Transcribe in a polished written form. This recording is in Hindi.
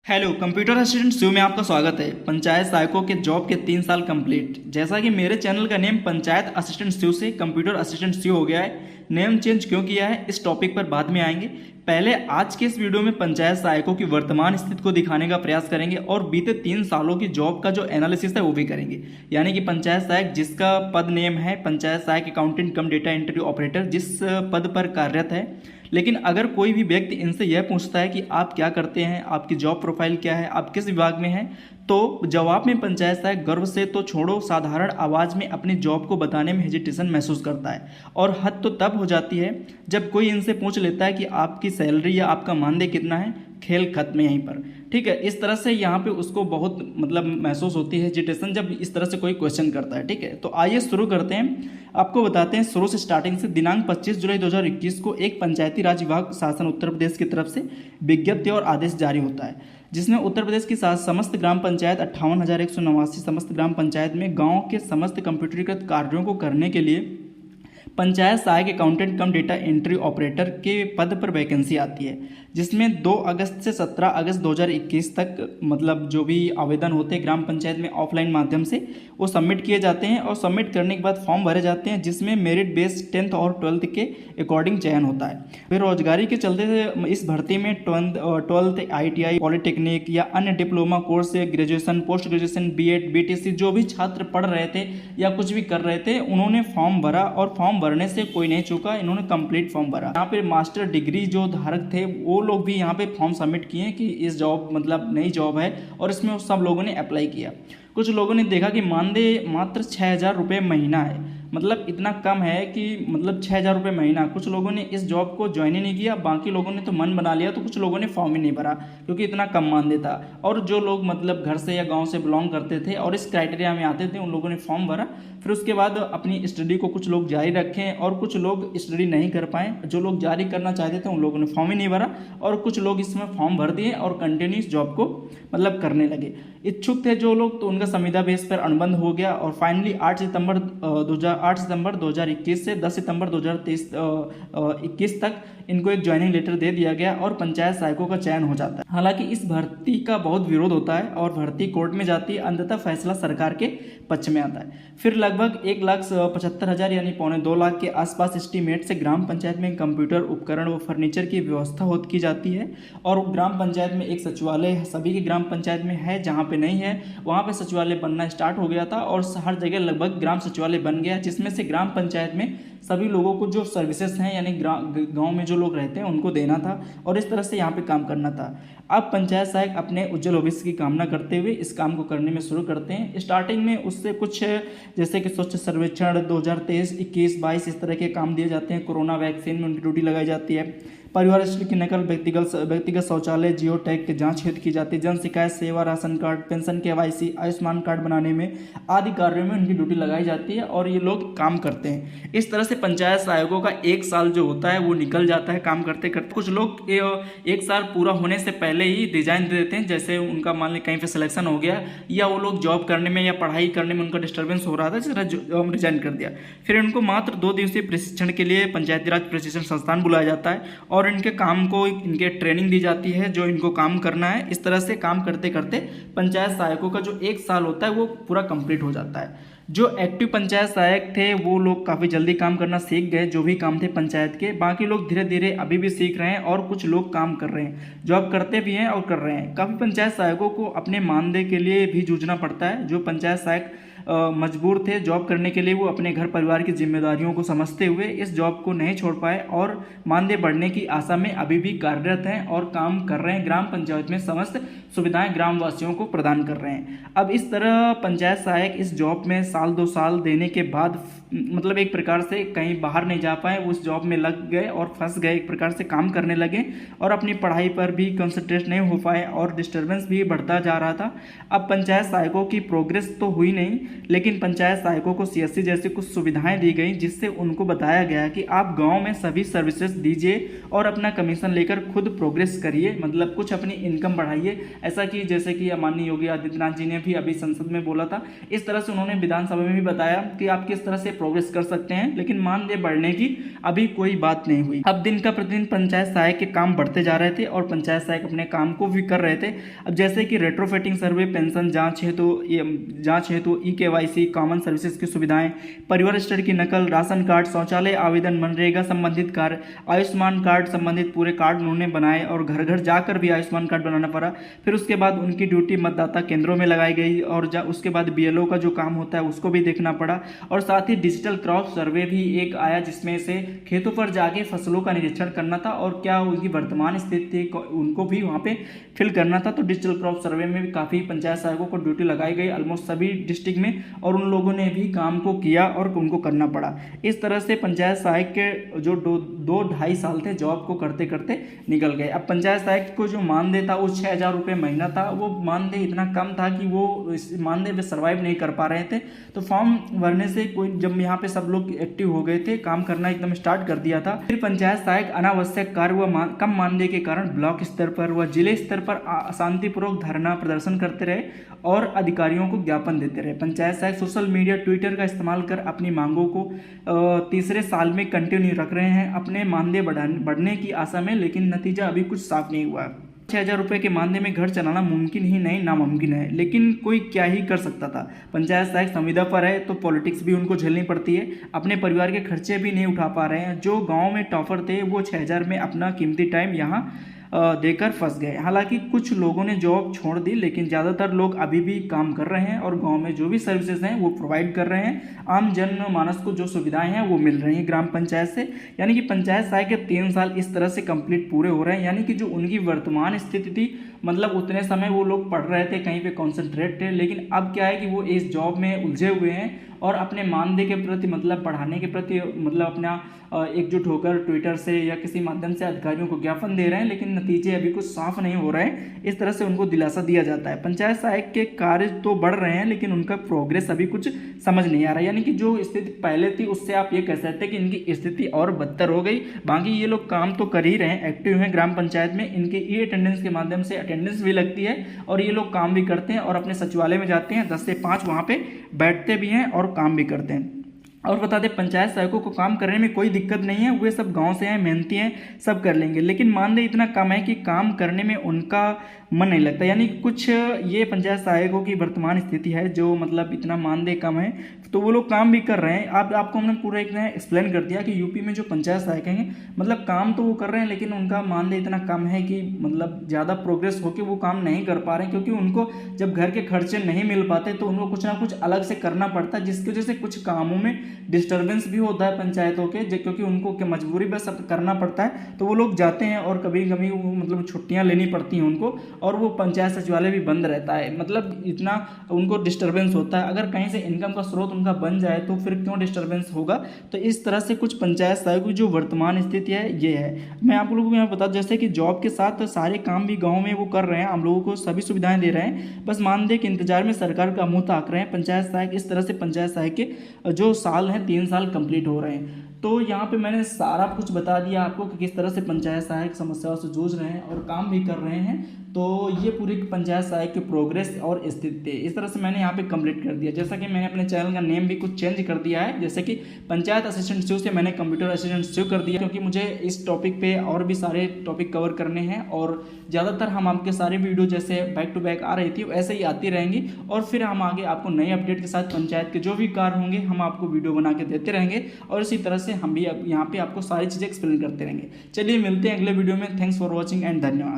हेलो कंप्यूटर असिस्टेंट शो में आपका स्वागत है। पंचायत सहायकों के जॉब के 3 साल कंप्लीट। जैसा कि मेरे चैनल का नेम पंचायत असिस्टेंट शो से कंप्यूटर असिस्टेंट शो हो गया है, नेम चेंज क्यों किया है इस टॉपिक पर बाद में आएंगे। पहले आज के इस वीडियो में पंचायत सहायकों की वर्तमान स्थिति को दिखाने का प्रयास करेंगे और बीते 3 सालों की जॉब का जो एनालिसिस है वो भी करेंगे। यानी कि पंचायत सहायक जिसका पद नेम है पंचायत सहायक अकाउंटेंट कम डेटा एंट्री ऑपरेटर, जिस पद पर कार्यरत है। लेकिन अगर कोई भी व्यक्ति इनसे यह पूछता है कि आप क्या करते हैं, आपकी जॉब प्रोफाइल क्या है, आप किस विभाग में हैं, तो जवाब में पंचायत सहायक गर्व से तो छोड़ो, साधारण आवाज़ में अपनी जॉब को बताने में हेजिटेशन महसूस करता है। और हद तो तब हो जाती है जब कोई इनसे पूछ लेता है कि आपकी सैलरी या आपका मानदेय कितना है। खेल खत्म है यहीं पर, ठीक है। इस तरह से यहाँ पे उसको बहुत महसूस होती है हेजिटेशन जब इस तरह से कोई क्वेश्चन करता है, ठीक है। तो आइए शुरू करते हैं। आपको बताते हैं शुरू से स्टार्टिंग से। दिनांक 25 जुलाई 2021 को एक पंचायती राज विभाग शासन उत्तर प्रदेश की तरफ से विज्ञप्ति और आदेश जारी होता है, जिसमें उत्तर प्रदेश की समस्त ग्राम पंचायत 58,189 समस्त ग्राम पंचायत में गांव के समस्त कंप्यूटरीकृत कार्यों को करने के लिए पंचायत सहायक अकाउंटेंट कम डेटा एंट्री ऑपरेटर के पद पर वैकेंसी आती है, जिसमें 2 अगस्त से 17 अगस्त 2021 तक जो भी आवेदन होते हैं ग्राम पंचायत में ऑफलाइन माध्यम से वो सबमिट किए जाते हैं और सबमिट करने के बाद फॉर्म भरे जाते हैं, जिसमें मेरिट बेस्ड 10th और 12th के अकॉर्डिंग चयन होता है। बेरोजगारी के चलते इस भर्ती में 12th ITI पॉलिटेक्निक या अन्य डिप्लोमा कोर्स से graduation, post graduation, BEd, BTC जो भी छात्र पढ़ रहे थे या कुछ भी कर रहे थे उन्होंने फॉर्म भरा और फॉर्म भरने से कोई नहीं चूका, इन्होंने कंप्लीट फॉर्म भरा। यहाँ पे मास्टर डिग्री जो धारक थे वो लोग भी यहाँ पे फॉर्म सबमिट किए कि इस जॉब नई जॉब है और इसमें सब लोगों ने अप्लाई किया। कुछ लोगों ने देखा कि मानदेय मात्र 6,000 रुपये महीना है, इतना कम है कि 6,000 रुपये महीना। कुछ लोगों ने इस जॉब को ज्वाइन ही नहीं किया, बाकी लोगों ने तो मन बना लिया, तो कुछ लोगों ने फॉर्म ही नहीं भरा क्योंकि इतना कम मानदेय था। और जो लोग घर से या गांव से बिलोंग करते थे और इस क्राइटेरिया में आते थे उन लोगों ने फॉर्म भरा। फिर उसके बाद अपनी स्टडी को कुछ लोग जारी रखें और कुछ लोग स्टडी नहीं कर पाए। जो लोग जारी करना चाहते थे उन लोगों ने फॉर्म ही नहीं भरा और कुछ लोग इसमें फॉर्म भर दिए और कंटिन्यूस जॉब को करने लगे। इच्छुक थे जो लोग तो उनका संविदा बेस पर अनुबंध हो गया और फाइनली 8 सितंबर 2021 से 10 सितंबर 2021 तक इनको एक ज्वाइनिंग लेटर दे दिया गया और पंचायत सहायकों का चयन हो जाता है। हालांकि इस भर्ती का बहुत विरोध होता है और भर्ती कोर्ट में जाती है, अंततः फैसला सरकार के पक्ष में आता है। फिर लगभग 1,75,000 यानी पौने 2 लाख के आसपास एस्टीमेट से ग्राम पंचायत में कंप्यूटर उपकरण व फर्नीचर की व्यवस्था की जाती है और ग्राम पंचायत में एक सचिवालय सभी की ग्राम पंचायत में है, जहाँ पे नहीं है वहाँ पे सचिवालय बनना स्टार्ट हो गया था और हर जगह लगभग ग्राम सचिवालय बन गया, जिसमें से ग्राम पंचायत में सभी लोगों को जो सर्विसेज हैं यानी गांव में जो लोग रहते हैं उनको देना था और इस तरह से यहाँ पे काम करना था। अब पंचायत सहायक अपने उज्जवल भविष्य की कामना करते हुए इस काम को करने में शुरू करते हैं। स्टार्टिंग में उससे कुछ जैसे कि स्वच्छ सर्वेक्षण 2023, 21, 22 इस तरह के काम दिए जाते हैं। कोरोना वैक्सीन में उनकी ड्यूटी लगाई जाती है। परिवार हिस्ट्री की नकल, व्यक्तिगत शौचालय, जियो टैग की जांच हेतु की जाती है। जन शिकायत सेवा, ration card, pension, KYC, Ayushman card बनाने में आदि कार्यों में उनकी ड्यूटी लगाई जाती है और ये लोग काम करते हैं। इस तरह से पंचायत सहायकों का 1 साल जो होता है वो निकल जाता है काम करते करते। कुछ लोग 1 साल पूरा होने से पहले ही रिजाइन दे देते हैं, जैसे उनका मान लें कहीं पर सिलेक्शन हो गया या वो लोग जॉब करने में या पढ़ाई करने में उनका डिस्टर्बेंस हो रहा था, जिस तरह रिजाइन कर दिया। फिर उनको मात्र 2 दिवसीय प्रशिक्षण के लिए पंचायती राज प्रशिक्षण संस्थान बुलाया जाता है और इनके काम को इनके ट्रेनिंग दी जाती है जो इनको काम करना है। इस तरह से काम करते करते पंचायत सहायकों का जो 1 साल होता है वो पूरा कंप्लीट हो जाता है। जो एक्टिव पंचायत सहायक थे वो लोग काफ़ी जल्दी काम करना सीख गए, जो भी काम थे पंचायत के। बाकी लोग धीरे धीरे अभी भी सीख रहे हैं और कुछ लोग काम कर रहे हैं, जॉब करते भी हैं और कर रहे हैं। काफ़ी पंचायत सहायकों को अपने मानदेय के लिए भी जूझना पड़ता है। जो पंचायत सहायक मजबूर थे जॉब करने के लिए, वो अपने घर परिवार की जिम्मेदारियों को समझते हुए इस जॉब को नहीं छोड़ पाए और मानदेय बढ़ने की आशा में अभी भी कार्यरत हैं और काम कर रहे हैं। ग्राम पंचायत में समस्त सुविधाएं ग्रामवासियों को प्रदान कर रहे हैं। अब इस तरह पंचायत सहायक इस जॉब में 1-2 साल देने के बाद एक प्रकार से कहीं बाहर नहीं जा पाए, उस जॉब में लग गए और फंस गए, एक प्रकार से काम करने लगे और अपनी पढ़ाई पर भी कंसंट्रेट नहीं हो पाए और डिस्टर्बेंस भी बढ़ता जा रहा था। अब पंचायत सहायकों की प्रोग्रेस तो हुई नहीं, लेकिन पंचायत सहायकों को CSC जैसी कुछ सुविधाएं दी गई, जिससे उनको बताया गया कि आप गांव में सभी सर्विसेज दीजिए और अपना कमीशन लेकर खुद प्रोग्रेस करिए, कुछ अपनी इनकम बढ़ाइए। ऐसा कि जैसे कि माननीय योगी आदित्यनाथ जी ने भी अभी संसद में बोला था, इस तरह से उन्होंने विधानसभा में भी बताया कि आप किस तरह से प्रोग्रेस कर सकते हैं, लेकिन मानदेय बढ़ने की अभी कोई बात नहीं हुई। अब दिन का प्रतिदिन पंचायत सहायक के काम बढ़ते जा रहे थे और पंचायत सहायक अपने काम को भी कर रहे थे। अब जैसे कि रेट्रोफिटिंग सर्वे, पेंशन जांच हेतु ई-KYC, कॉमन सर्विसेज की सुविधाएं, परिवार रजिस्टर की नकल, राशन कार्ड, शौचालय आवेदन, मनरेगा संबंधित कार्य, आयुष्मान कार्ड संबंधित पूरे कार्ड उन्होंने बनाए और घर घर जाकर भी आयुष्मान कार्ड बनाना पड़ा। फिर उसके बाद उनकी ड्यूटी मतदाता केंद्रों में लगाई गई और उसके बाद BLO का जो काम होता है उसको भी देखना पड़ा। और साथ ही डिजिटल क्रॉप सर्वे भी एक आया, जिसमें से खेतों पर जाके फसलों का निरीक्षण करना था और क्या उनकी वर्तमान स्थिति उनको भी वहाँ पे फिल करना था। तो डिजिटल क्रॉप सर्वे में भी काफ़ी पंचायत सहायकों को ड्यूटी लगाई गई ऑलमोस्ट सभी डिस्ट्रिक्ट में, और उन लोगों ने भी काम को किया और उनको करना पड़ा। इस तरह से पंचायत सहायक के जो 2-2.5 साल थे जॉब को करते करते निकल गए। अब पंचायत सहायक को जो मानदेय था वो 6,000 रुपये महीना था। वो मानदेय इतना कम था कि वो इस मानदेय पे सर्वाइव नहीं कर पा रहे थे। तो फॉर्म भरने से कोई, जब यहाँ पे सब लोग एक्टिव हो गए थे, काम करना एकदम स्टार्ट कर दिया था, फिर पंचायत सहायक अनावश्यक कार्य व कम मानदेय के कारण ब्लॉक स्तर पर व जिले स्तर पर शांतिपूर्वक धरना प्रदर्शन करते रहे और अधिकारियों को ज्ञापन देते रहे। पंचायत सहायक सोशल मीडिया, ट्विटर का इस्तेमाल कर अपनी मांगों को तीसरे साल में कंटिन्यू रख रहे हैं अपने मानदेय बढ़ने की आशा में, लेकिन नतीजा अभी कुछ साफ नहीं हुआ। 6,000 रुपये के मानदेय में घर चलाना मुमकिन ही नहीं, नामुमकिन है, लेकिन कोई क्या ही कर सकता था। पंचायत सहायक संविदा पर है तो पॉलिटिक्स भी उनको झेलनी पड़ती है, अपने परिवार के खर्चे भी नहीं उठा पा रहे हैं। जो गांव में टॉपर थे वो 6,000 में अपना कीमती टाइम यहाँ देकर फंस गए। हालांकि कुछ लोगों ने जॉब छोड़ दी, लेकिन ज़्यादातर लोग अभी भी काम कर रहे हैं और गांव में जो भी सर्विसेज हैं वो प्रोवाइड कर रहे हैं। आम जन मानस को जो सुविधाएं हैं वो मिल रही हैं ग्राम पंचायत से। यानी कि पंचायत सहायक के 3 साल इस तरह से कंप्लीट पूरे हो रहे हैं। यानी कि जो उनकी वर्तमान स्थिति थी, मतलब उतने समय वो लोग पढ़ रहे थे, कहीं पे कॉन्सेंट्रेट थे, लेकिन अब क्या है कि वो इस जॉब में उलझे हुए हैं और अपने मानदेय के प्रति, मतलब बढ़ाने के प्रति, मतलब अपना एकजुट होकर ट्विटर से या किसी माध्यम से अधिकारियों को ज्ञापन दे रहे हैं, लेकिन नतीजे अभी कुछ साफ नहीं हो रहे हैं। इस तरह से उनको दिलासा दिया जाता है। पंचायत सहायक के कार्य तो बढ़ रहे हैं, लेकिन उनका प्रोग्रेस अभी कुछ समझ नहीं आ रहा। यानी कि जो स्थिति पहले थी उससे आप ये कह सकते हैं कि इनकी स्थिति और बदतर हो गई। बाकी ये लोग काम तो कर ही रहे हैं, एक्टिव हैं ग्राम पंचायत में, इनके ई-अटेंडेंस के माध्यम से अटेंडेंस भी लगती है और ये लोग काम भी करते हैं और अपने सचिवालय में जाते हैं, 10 से 5 वहाँ पे बैठते भी हैं और काम भी करते हैं। और बता दें, पंचायत सहायकों को काम करने में कोई दिक्कत नहीं है, वे सब गांव से हैं, मेहनती हैं, सब कर लेंगे, लेकिन मानदेय इतना कम है कि काम करने में उनका मन नहीं लगता। यानी कुछ ये पंचायत सहायकों की वर्तमान स्थिति है, जो मतलब इतना मानदेय कम है तो वो लोग काम भी कर रहे हैं। आपको हमने पूरा एक एक्सप्लेन कर दिया कि यूपी में जो पंचायत सहायक हैं, मतलब काम तो वो कर रहे हैं, लेकिन उनका मानदेय इतना कम है कि मतलब ज़्यादा प्रोग्रेस होकर वो काम नहीं कर पा रहे हैं, क्योंकि उनको जब घर के खर्चे नहीं मिल पाते तो उनको कुछ ना कुछ अलग से करना पड़ता है, जिसकी वजह से कुछ कामों में डिस्टर्बेंस भी होता है पंचायतों के, क्योंकि उनको मजबूरी बस करना पड़ता है। तो वो लोग जाते हैं और कभी कभी मतलब छुट्टियाँ लेनी पड़ती हैं उनको, और वो पंचायत सचिवालय भी बंद रहता है। मतलब इतना उनको डिस्टर्बेंस होता है। अगर कहीं से इनकम का स्रोत उनका बन जाए तो फिर क्यों डिस्टर्बेंस होगा। तो इस तरह से कुछ पंचायत सहायकों की जो वर्तमान स्थिति है ये है। मैं आप लोगों को यहाँ बता, जैसे कि जॉब के साथ सारे काम भी गाँव में वो कर रहे हैं, हम लोगों को सभी सुविधाएं दे रहे हैं, बस मानदेय के इंतजार में सरकार का मुंह ताक रहे हैं पंचायत सहायक। इस तरह से पंचायत सहायक के जो साल हैं 3 साल कंप्लीट हो रहे हैं। तो यहाँ पे मैंने सारा कुछ बता दिया आपको कि किस तरह से पंचायत सहायक समस्याओं से जूझ रहे हैं और काम भी कर रहे हैं। तो ये पूरी पंचायत सहायक की प्रोग्रेस और स्थिति इस तरह से मैंने यहाँ पे कंप्लीट कर दिया। जैसा कि मैंने अपने चैनल का नेम भी कुछ चेंज कर दिया है, जैसे कि पंचायत असिस्टेंट शिव से मैंने कंप्यूटर असिस्टेंट शिव कर दिया, क्योंकि मुझे इस टॉपिक पे और भी सारे टॉपिक कवर करने हैं और ज़्यादातर हम आपके सारे वीडियो जैसे बैक टू बैक आ रही थी ऐसे ही आती रहेंगी, और फिर हम आगे आपको नए अपडेट के साथ पंचायत के जो भी कार्य होंगे हम आपको वीडियो बना के देते रहेंगे, और इसी तरह से हम भी यहाँ पे आपको सारी चीज़ें एक्सप्लेन करते रहेंगे। चलिए मिलते हैं अगले वीडियो में। थैंक्स फॉर वॉचिंग एंड धन्यवाद।